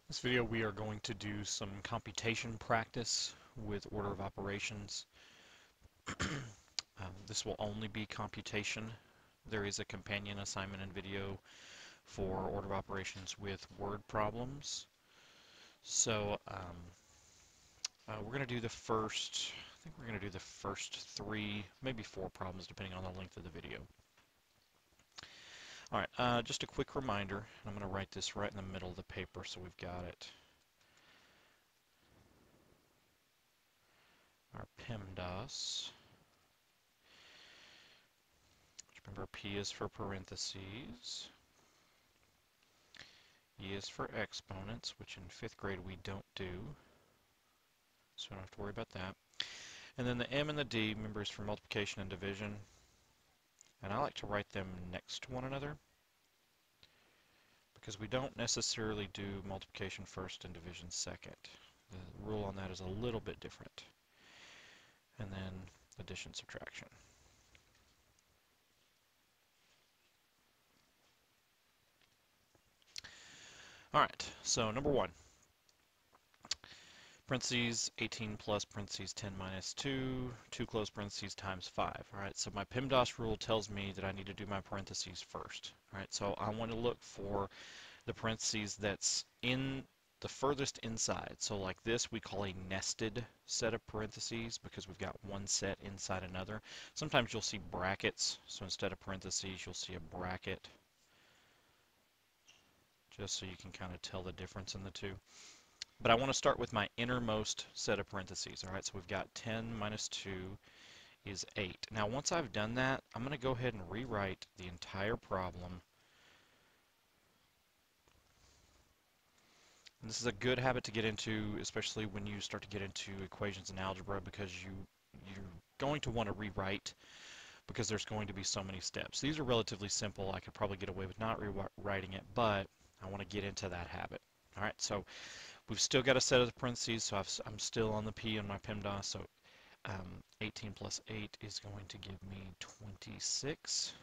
This video we are going to do some computation practice with order of operations. This will only be computation. There is a companion assignment and video for order of operations with word problems. So we're going to do the first, I think we're going to do the first 3, maybe 4 problems depending on the length of the video. Alright, just a quick reminder, I'm going to write this right in the middle of the paper so we've got it. Our PEMDAS. Remember, P is for parentheses. E is for exponents, which in 5th grade we don't do. So we don't have to worry about that. And then the M and the D, remember, is for multiplication and division. And I like to write them next to one another, because we don't necessarily do multiplication first and division second. The rule on that is a little bit different. And then addition, subtraction. Alright, so number 1. Parentheses 18 plus parentheses 10 minus 2, 2 close parentheses times 5. Alright, so my PEMDAS rule tells me that I need to do my parentheses first. Alright, so I want to look for the parentheses that's in the furthest inside. So like this we call a nested set of parentheses because we've got one set inside another. Sometimes you'll see brackets, so instead of parentheses you'll see a bracket, just so you can kind of tell the difference in the two. But I want to start with my innermost set of parentheses. Alright, so we've got 10 minus 2 is 8. Now once I've done that, I'm going to go ahead and rewrite the entire problem. And this is a good habit to get into, especially when you start to get into equations and algebra, because you're going to want to rewrite because there's going to be so many steps. These are relatively simple. I could probably get away with not rewriting it, but I want to get into that habit. Alright, so we've still got a set of the parentheses, so I'm still on the P on my PEMDAS, so 18 plus 8 is going to give me 26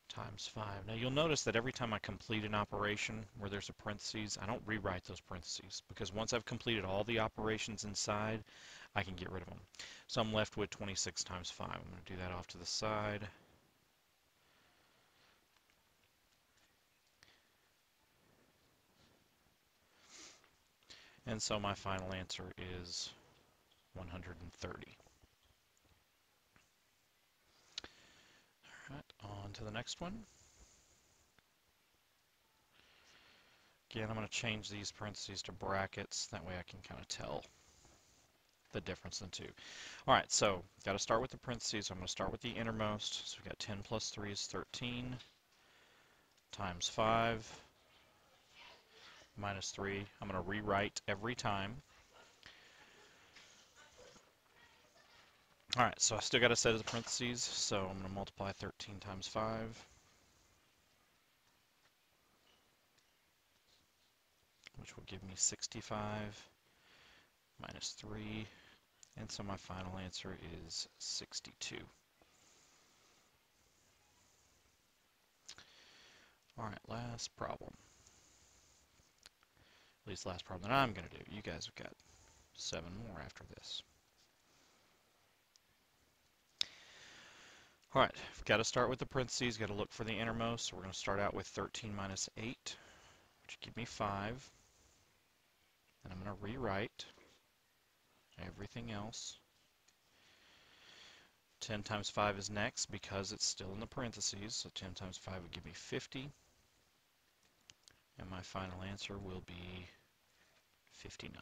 times 5. Now you'll notice that every time I complete an operation where there's a parentheses, I don't rewrite those parentheses, because once I've completed all the operations inside, I can get rid of them. So I'm left with 26 times 5. I'm going to do that off to the side. And so my final answer is 130. Alright, on to the next one. Again, I'm going to change these parentheses to brackets. That way I can kind of tell the difference in the two. Alright, so got to start with the parentheses. So I'm going to start with the innermost. So we've got 10 plus 3 is 13 times 5 minus 3. I'm going to rewrite every time. Alright, so I still got a set of the parentheses, so I'm going to multiply 13 times 5. Which will give me 65 minus 3. And so my final answer is 62. Alright, last problem. At least last problem that I'm going to do. You guys have got 7 more after this. Alright, we've got to start with the parentheses, got to look for the innermost, so we're going to start out with 13 minus 8, which give me 5. And I'm going to rewrite everything else. 10 times 5 is next because it's still in the parentheses, so 10 times 5 would give me 50. And my final answer will be 59.